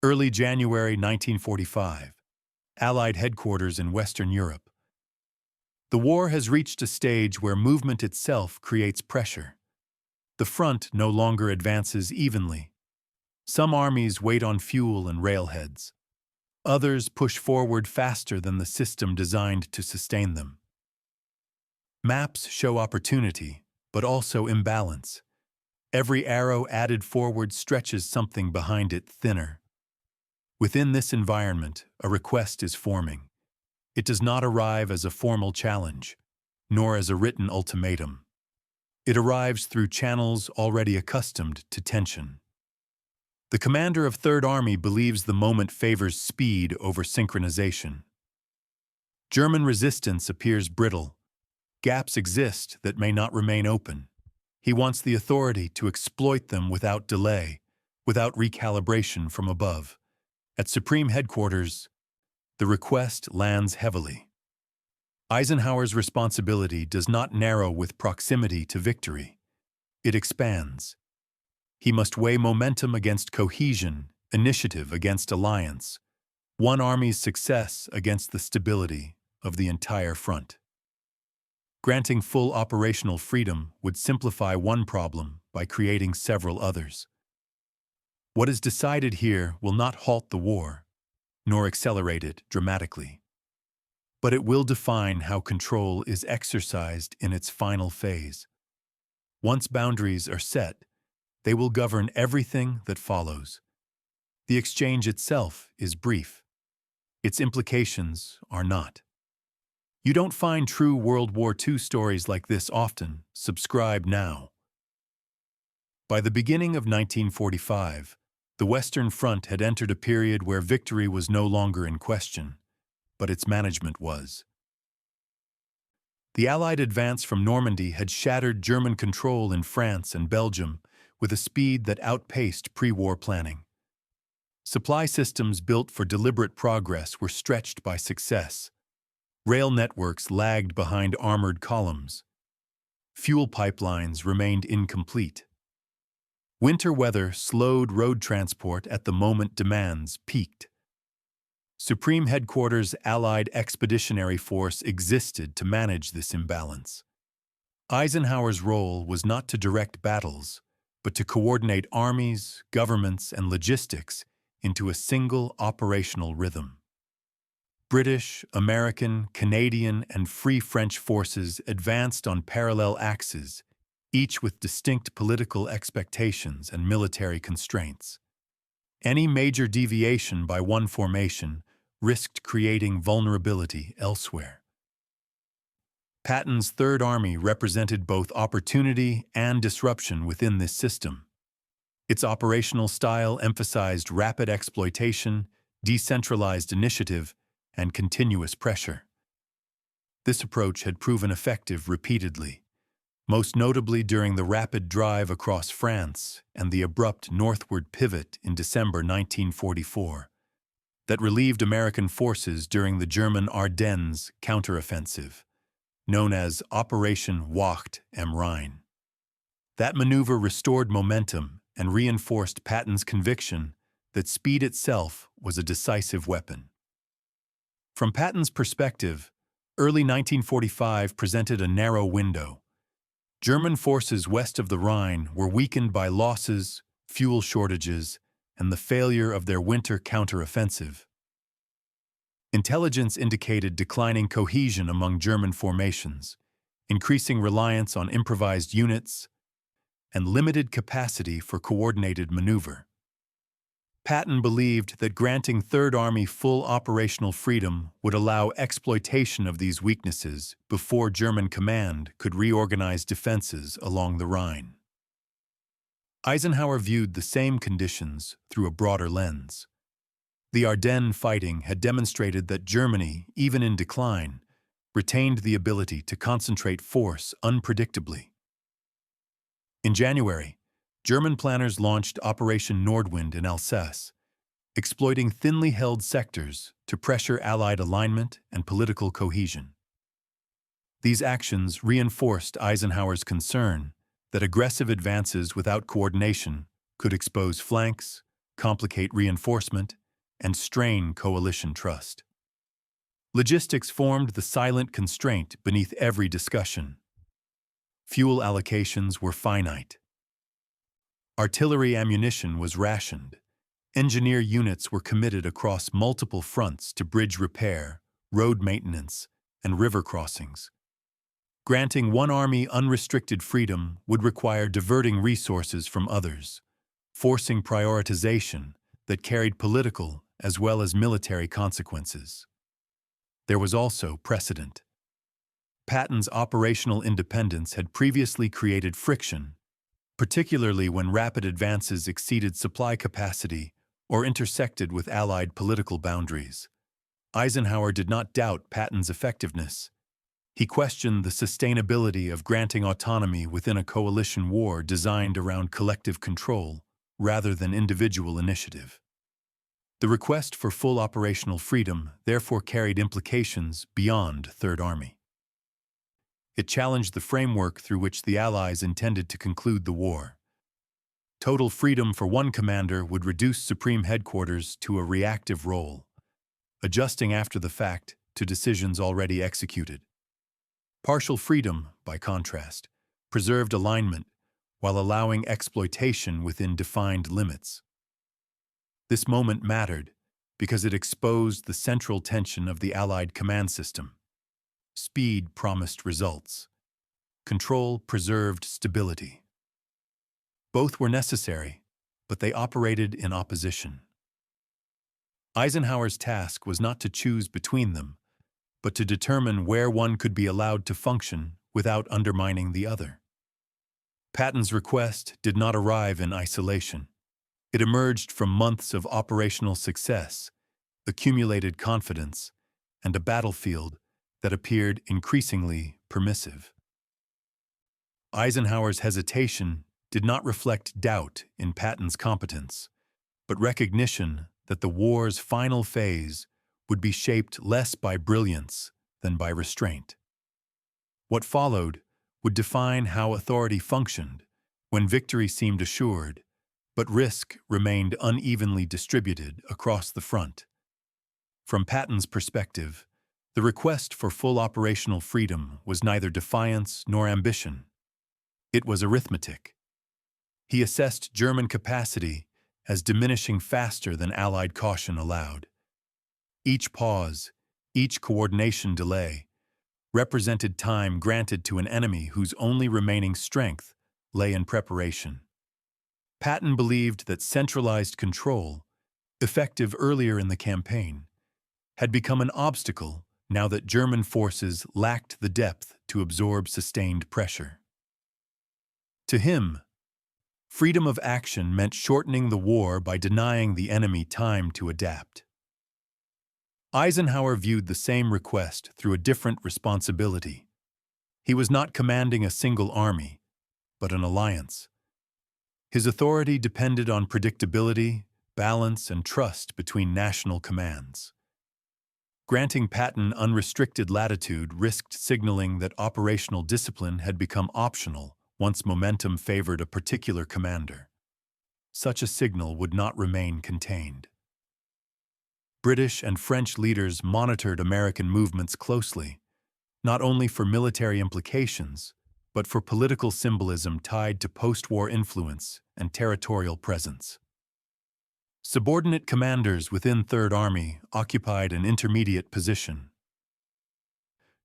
Early January 1945. Allied headquarters in Western Europe. The war has reached a stage where movement itself creates pressure. The front no longer advances evenly. Some armies wait on fuel and railheads. Others push forward faster than the system designed to sustain them. Maps show opportunity, but also imbalance. Every arrow added forward stretches something behind it thinner. Within this environment, a request is forming. It does not arrive as a formal challenge, nor as a written ultimatum. It arrives through channels already accustomed to tension. The commander of Third Army believes the moment favors speed over synchronization. German resistance appears brittle. Gaps exist that may not remain open. He wants the authority to exploit them without delay, without recalibration from above. At Supreme Headquarters, the request lands heavily. Eisenhower's responsibility does not narrow with proximity to victory. It expands. He must weigh momentum against cohesion, initiative against alliance, one army's success against the stability of the entire front. Granting full operational freedom would simplify one problem by creating several others. What is decided here will not halt the war, nor accelerate it dramatically. But it will define how control is exercised in its final phase. Once boundaries are set, they will govern everything that follows. The exchange itself is brief. Its implications are not. You don't find true World War II stories like this often. Subscribe now. By the beginning of 1945, the Western Front had entered a period where victory was no longer in question, but its management was. The Allied advance from Normandy had shattered German control in France and Belgium with a speed that outpaced pre-war planning. Supply systems built for deliberate progress were stretched by success. Rail networks lagged behind armored columns. Fuel pipelines remained incomplete. Winter weather slowed road transport at the moment demands peaked. Supreme Headquarters' Allied Expeditionary Force existed to manage this imbalance. Eisenhower's role was not to direct battles, but to coordinate armies, governments, and logistics into a single operational rhythm. British, American, Canadian, and Free French forces advanced on parallel axes, each with distinct political expectations and military constraints. Any major deviation by one formation risked creating vulnerability elsewhere. Patton's Third Army represented both opportunity and disruption within this system. Its operational style emphasized rapid exploitation, decentralized initiative, and continuous pressure. This approach had proven effective repeatedly, most notably during the rapid drive across France and the abrupt northward pivot in December 1944 that relieved American forces during the German Ardennes counteroffensive, known as Operation Wacht am Rhein. That maneuver restored momentum and reinforced Patton's conviction that speed itself was a decisive weapon. From Patton's perspective, early 1945 presented a narrow window. German forces west of the Rhine were weakened by losses, fuel shortages, and the failure of their winter counteroffensive. Intelligence indicated declining cohesion among German formations, increasing reliance on improvised units, and limited capacity for coordinated maneuver. Patton believed that granting Third Army full operational freedom would allow exploitation of these weaknesses before German command could reorganize defenses along the Rhine. Eisenhower viewed the same conditions through a broader lens. The Ardennes fighting had demonstrated that Germany, even in decline, retained the ability to concentrate force unpredictably. In January, German planners launched Operation Nordwind in Alsace, exploiting thinly held sectors to pressure Allied alignment and political cohesion. These actions reinforced Eisenhower's concern that aggressive advances without coordination could expose flanks, complicate reinforcement, and strain coalition trust. Logistics formed the silent constraint beneath every discussion. Fuel allocations were finite. Artillery ammunition was rationed. Engineer units were committed across multiple fronts to bridge repair, road maintenance, and river crossings. Granting one army unrestricted freedom would require diverting resources from others, forcing prioritization that carried political as well as military consequences. There was also precedent. Patton's operational independence had previously created friction, particularly when rapid advances exceeded supply capacity or intersected with Allied political boundaries. Eisenhower did not doubt Patton's effectiveness. He questioned the sustainability of granting autonomy within a coalition war designed around collective control rather than individual initiative. The request for full operational freedom therefore carried implications beyond Third Army. It challenged the framework through which the Allies intended to conclude the war. Total freedom for one commander would reduce Supreme Headquarters to a reactive role, adjusting after the fact to decisions already executed. Partial freedom, by contrast, preserved alignment while allowing exploitation within defined limits. This moment mattered because it exposed the central tension of the Allied command system. Speed promised results. Control preserved stability. Both were necessary, but they operated in opposition. Eisenhower's task was not to choose between them, but to determine where one could be allowed to function without undermining the other. Patton's request did not arrive in isolation. It emerged from months of operational success, accumulated confidence, and a battlefield that appeared increasingly permissive. Eisenhower's hesitation did not reflect doubt in Patton's competence, but recognition that the war's final phase would be shaped less by brilliance than by restraint. What followed would define how authority functioned when victory seemed assured, but risk remained unevenly distributed across the front. From Patton's perspective, the request for full operational freedom was neither defiance nor ambition. It was arithmetic. He assessed German capacity as diminishing faster than Allied caution allowed. Each pause, each coordination delay, represented time granted to an enemy whose only remaining strength lay in preparation. Patton believed that centralized control, effective earlier in the campaign, had become an obstacle now that German forces lacked the depth to absorb sustained pressure. To him, freedom of action meant shortening the war by denying the enemy time to adapt. Eisenhower viewed the same request through a different responsibility. He was not commanding a single army, but an alliance. His authority depended on predictability, balance, and trust between national commands. Granting Patton unrestricted latitude risked signaling that operational discipline had become optional once momentum favored a particular commander. Such a signal would not remain contained. British and French leaders monitored American movements closely, not only for military implications, but for political symbolism tied to post-war influence and territorial presence. Subordinate commanders within Third Army occupied an intermediate position.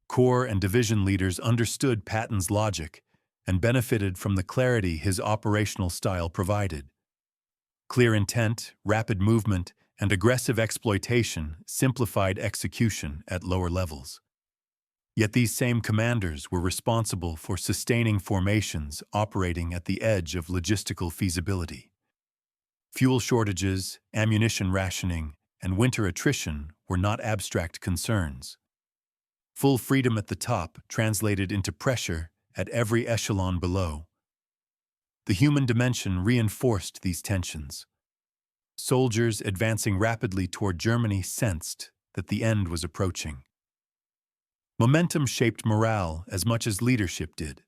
Corps and division leaders understood Patton's logic and benefited from the clarity his operational style provided. Clear intent, rapid movement, and aggressive exploitation simplified execution at lower levels. Yet these same commanders were responsible for sustaining formations operating at the edge of logistical feasibility. Fuel shortages, ammunition rationing, and winter attrition were not abstract concerns. Full freedom at the top translated into pressure at every echelon below. The human dimension reinforced these tensions. Soldiers advancing rapidly toward Germany sensed that the end was approaching. Momentum shaped morale as much as leadership did.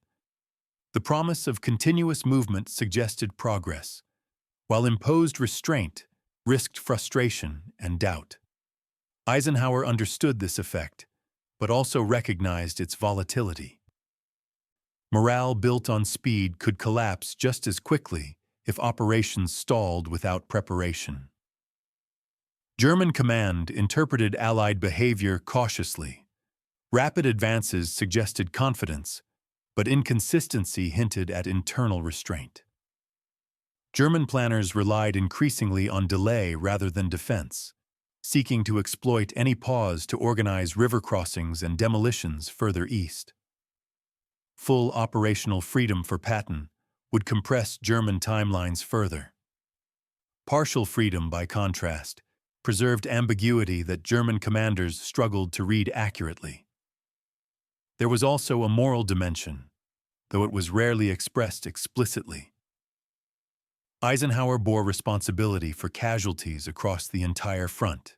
The promise of continuous movement suggested progress, while imposed restraint risked frustration and doubt. Eisenhower understood this effect, but also recognized its volatility. Morale built on speed could collapse just as quickly if operations stalled without preparation. German command interpreted Allied behavior cautiously. Rapid advances suggested confidence, but inconsistency hinted at internal restraint. German planners relied increasingly on delay rather than defense, seeking to exploit any pause to organize river crossings and demolitions further east. Full operational freedom for Patton would compress German timelines further. Partial freedom, by contrast, preserved ambiguity that German commanders struggled to read accurately. There was also a moral dimension, though it was rarely expressed explicitly. Eisenhower bore responsibility for casualties across the entire front.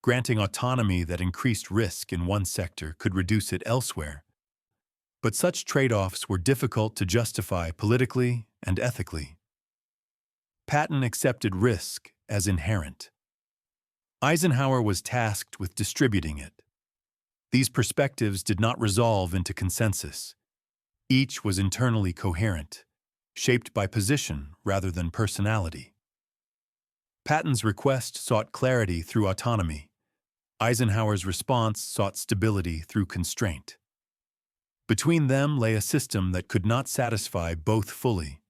Granting autonomy that increased risk in one sector could reduce it elsewhere. But such trade-offs were difficult to justify politically and ethically. Patton accepted risk as inherent. Eisenhower was tasked with distributing it. These perspectives did not resolve into consensus. Each was internally coherent, shaped by position rather than personality. Patton's request sought clarity through autonomy. Eisenhower's response sought stability through constraint. Between them lay a system that could not satisfy both fully.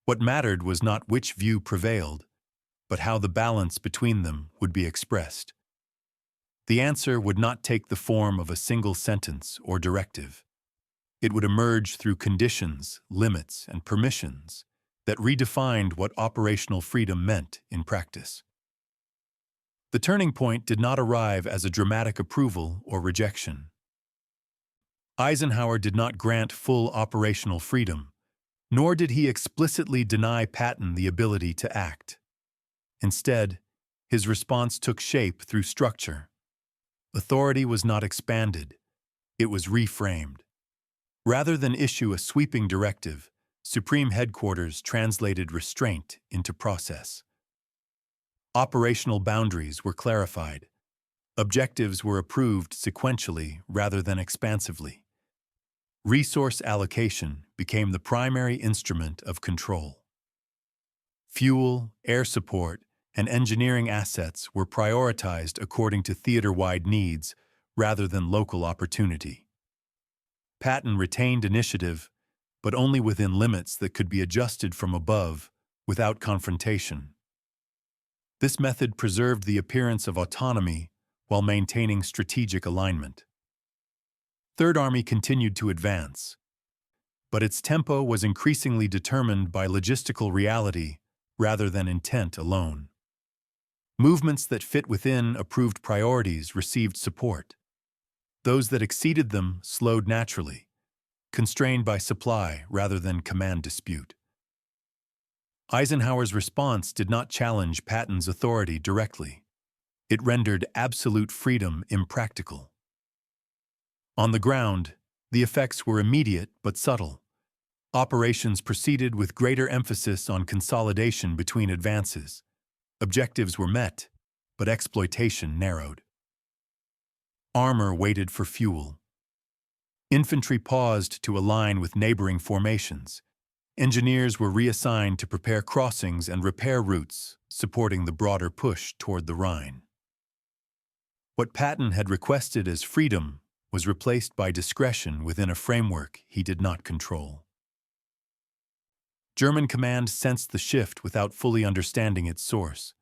What mattered was not which view prevailed, but how the balance between them would be expressed. The answer would not take the form of a single sentence or directive. It would emerge through conditions, limits, and permissions that redefined what operational freedom meant in practice. The turning point did not arrive as a dramatic approval or rejection. Eisenhower did not grant full operational freedom, nor did he explicitly deny Patton the ability to act. Instead, his response took shape through structure. Authority was not expanded, it was reframed. Rather than issue a sweeping directive, Supreme Headquarters translated restraint into process. Operational boundaries were clarified. Objectives were approved sequentially rather than expansively. Resource allocation became the primary instrument of control. Fuel, air support, and engineering assets were prioritized according to theater-wide needs rather than local opportunity. Patton retained initiative, but only within limits that could be adjusted from above without confrontation. This method preserved the appearance of autonomy while maintaining strategic alignment. Third Army continued to advance, but its tempo was increasingly determined by logistical reality rather than intent alone. Movements that fit within approved priorities received support. Those that exceeded them slowed naturally, constrained by supply rather than command dispute. Eisenhower's response did not challenge Patton's authority directly. It rendered absolute freedom impractical. On the ground, the effects were immediate but subtle. Operations proceeded with greater emphasis on consolidation between advances. Objectives were met, but exploitation narrowed. Armor waited for fuel. Infantry paused to align with neighboring formations. Engineers were reassigned to prepare crossings and repair routes, supporting the broader push toward the Rhine. What Patton had requested as freedom was replaced by discretion within a framework he did not control. German command sensed the shift without fully understanding its source.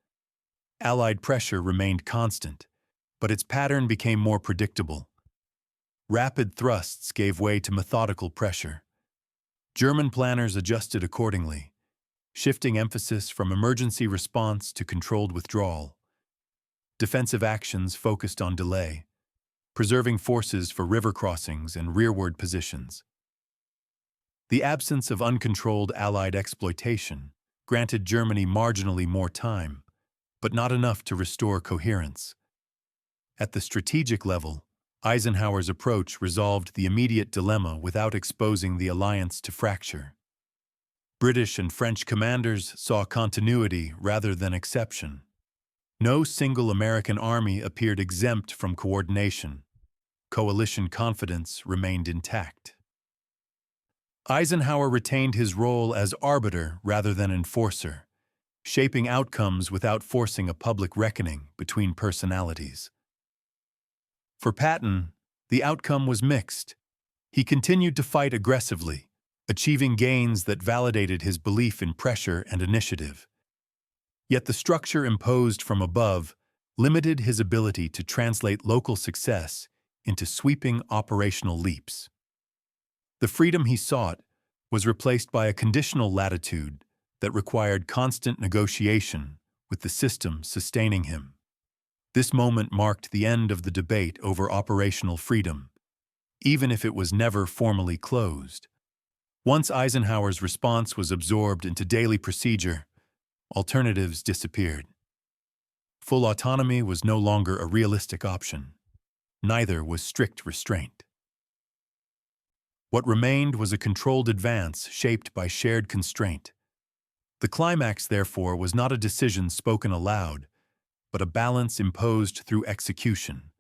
Allied pressure remained constant, but its pattern became more predictable. Rapid thrusts gave way to methodical pressure. German planners adjusted accordingly, shifting emphasis from emergency response to controlled withdrawal. Defensive actions focused on delay, preserving forces for river crossings and rearward positions. The absence of uncontrolled Allied exploitation granted Germany marginally more time, but not enough to restore coherence. At the strategic level, Eisenhower's approach resolved the immediate dilemma without exposing the alliance to fracture. British and French commanders saw continuity rather than exception. No single American army appeared exempt from coordination. Coalition confidence remained intact. Eisenhower retained his role as arbiter rather than enforcer, shaping outcomes without forcing a public reckoning between personalities. For Patton, the outcome was mixed. He continued to fight aggressively, achieving gains that validated his belief in pressure and initiative. Yet the structure imposed from above limited his ability to translate local success into sweeping operational leaps. The freedom he sought was replaced by a conditional latitude that required constant negotiation with the system sustaining him. This moment marked the end of the debate over operational freedom, even if it was never formally closed. Once Eisenhower's response was absorbed into daily procedure, alternatives disappeared. Full autonomy was no longer a realistic option. Neither was strict restraint. What remained was a controlled advance shaped by shared constraint. The climax, therefore, was not a decision spoken aloud, but a balance imposed through execution.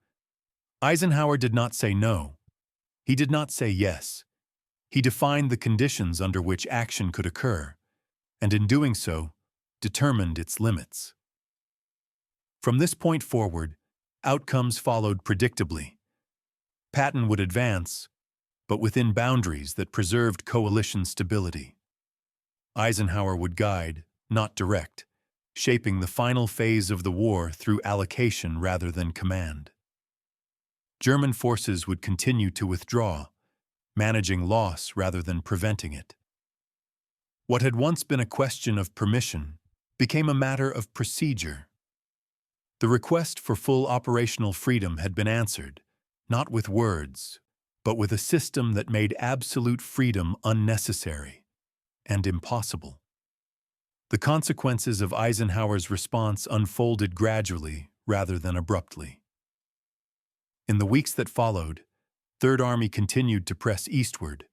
Eisenhower did not say no. He did not say yes. He defined the conditions under which action could occur, and in doing so, determined its limits. From this point forward, outcomes followed predictably. Patton would advance, but within boundaries that preserved coalition stability. Eisenhower would guide, not direct, shaping the final phase of the war through allocation rather than command. German forces would continue to withdraw, managing loss rather than preventing it. What had once been a question of permission became a matter of procedure. The request for full operational freedom had been answered, not with words, but with a system that made absolute freedom unnecessary and impossible. The consequences of Eisenhower's response unfolded gradually rather than abruptly. In the weeks that followed, Third Army continued to press eastward,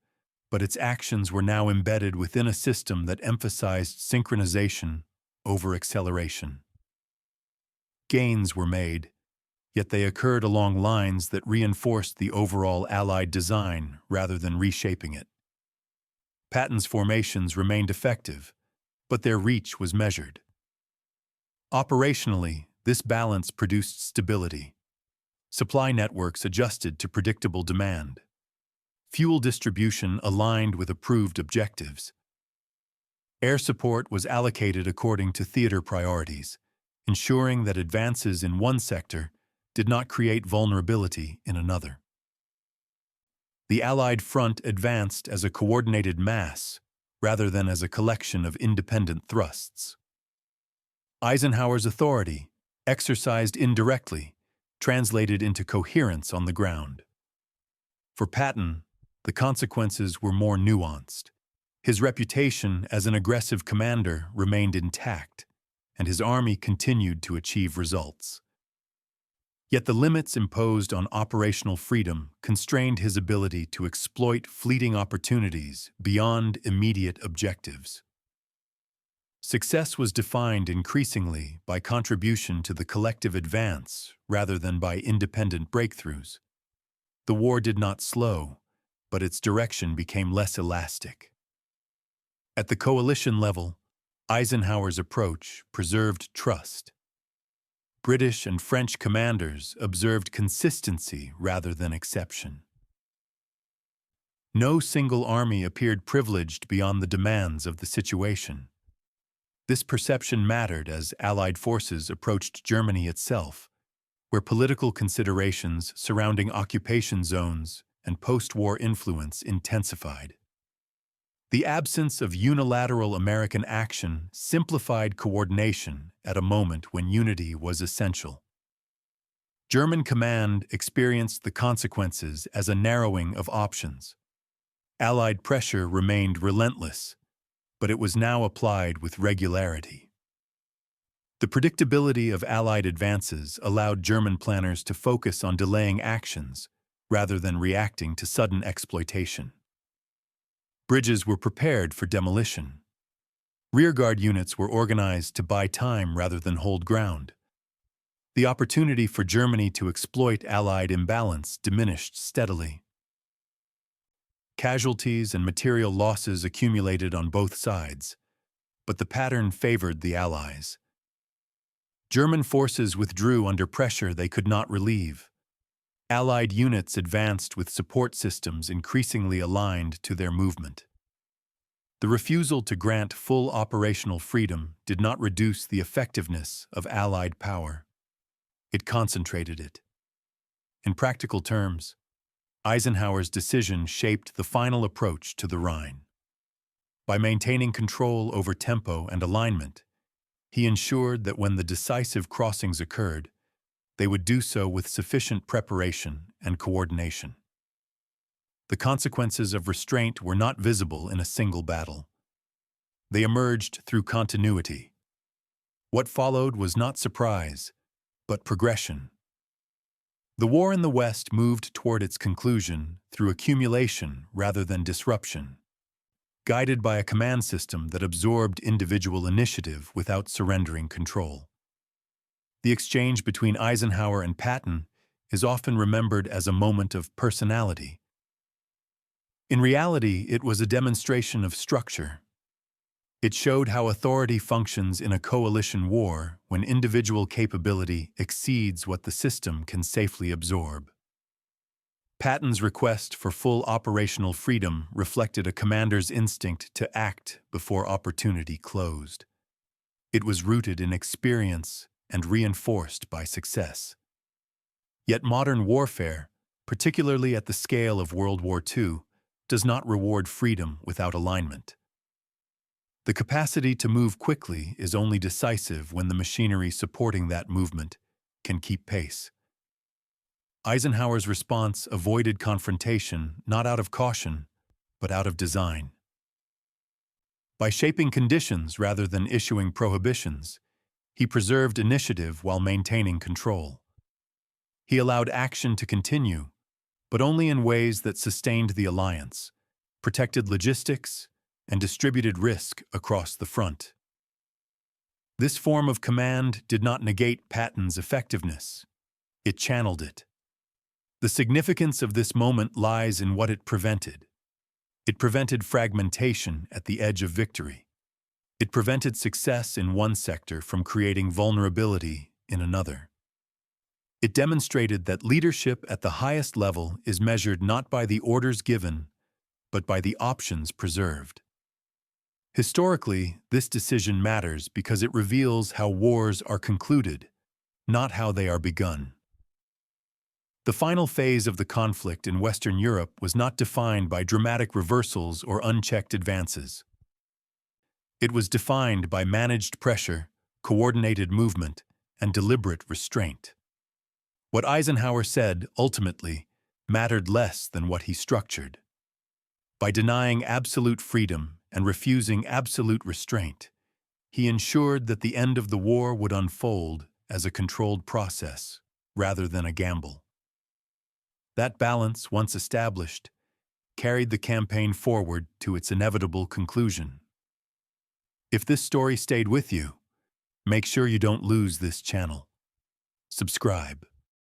but its actions were now embedded within a system that emphasized synchronization over acceleration. Gains were made, yet they occurred along lines that reinforced the overall Allied design rather than reshaping it. Patton's formations remained effective, but their reach was measured. Operationally, this balance produced stability. Supply networks adjusted to predictable demand. Fuel distribution aligned with approved objectives. Air support was allocated according to theater priorities, ensuring that advances in one sector did not create vulnerability in another. The Allied front advanced as a coordinated mass rather than as a collection of independent thrusts. Eisenhower's authority, exercised indirectly, translated into coherence on the ground. For Patton, the consequences were more nuanced. His reputation as an aggressive commander remained intact, and his army continued to achieve results. Yet the limits imposed on operational freedom constrained his ability to exploit fleeting opportunities beyond immediate objectives. Success was defined increasingly by contribution to the collective advance rather than by independent breakthroughs. The war did not slow, but its direction became less elastic. At the coalition level, Eisenhower's approach preserved trust. British and French commanders observed consistency rather than exception. No single army appeared privileged beyond the demands of the situation. This perception mattered as Allied forces approached Germany itself, where political considerations surrounding occupation zones and post-war influence intensified. The absence of unilateral American action simplified coordination at a moment when unity was essential. German command experienced the consequences as a narrowing of options. Allied pressure remained relentless, but it was now applied with regularity. The predictability of Allied advances allowed German planners to focus on delaying actions rather than reacting to sudden exploitation. Bridges were prepared for demolition, Rearguard units were organized to buy time rather than hold ground. The opportunity for Germany to exploit Allied imbalance diminished steadily. Casualties and material losses accumulated on both sides, but the pattern favored the Allies. German forces withdrew under pressure they could not relieve. Allied units advanced with support systems increasingly aligned to their movement. The refusal to grant full operational freedom did not reduce the effectiveness of Allied power. It concentrated it. In practical terms, Eisenhower's decision shaped the final approach to the Rhine. By maintaining control over tempo and alignment, he ensured that when the decisive crossings occurred, they would do so with sufficient preparation and coordination. The consequences of restraint were not visible in a single battle. They emerged through continuity. What followed was not surprise, but progression. The war in the West moved toward its conclusion through accumulation rather than disruption, guided by a command system that absorbed individual initiative without surrendering control. The exchange between Eisenhower and Patton is often remembered as a moment of personality. In reality, it was a demonstration of structure. It showed how authority functions in a coalition war when individual capability exceeds what the system can safely absorb. Patton's request for full operational freedom reflected a commander's instinct to act before opportunity closed. It was rooted in experience and reinforced by success. Yet modern warfare, particularly at the scale of World War II, does not reward freedom without alignment. The capacity to move quickly is only decisive when the machinery supporting that movement can keep pace. Eisenhower's response avoided confrontation not out of caution, but out of design. By shaping conditions rather than issuing prohibitions, he preserved initiative while maintaining control. He allowed action to continue, but only in ways that sustained the alliance, protected logistics, and distributed risk across the front. This form of command did not negate Patton's effectiveness. It channeled it. The significance of this moment lies in what it prevented. It prevented fragmentation at the edge of victory. It prevented success in one sector from creating vulnerability in another. It demonstrated that leadership at the highest level is measured not by the orders given, but by the options preserved. Historically, this decision matters because it reveals how wars are concluded, not how they are begun. The final phase of the conflict in Western Europe was not defined by dramatic reversals or unchecked advances. It was defined by managed pressure, coordinated movement, and deliberate restraint. What Eisenhower said, ultimately, mattered less than what he structured. By denying absolute freedom and refusing absolute restraint, he ensured that the end of the war would unfold as a controlled process rather than a gamble. That balance, once established, carried the campaign forward to its inevitable conclusion. If this story stayed with you, make sure you don't lose this channel. Subscribe.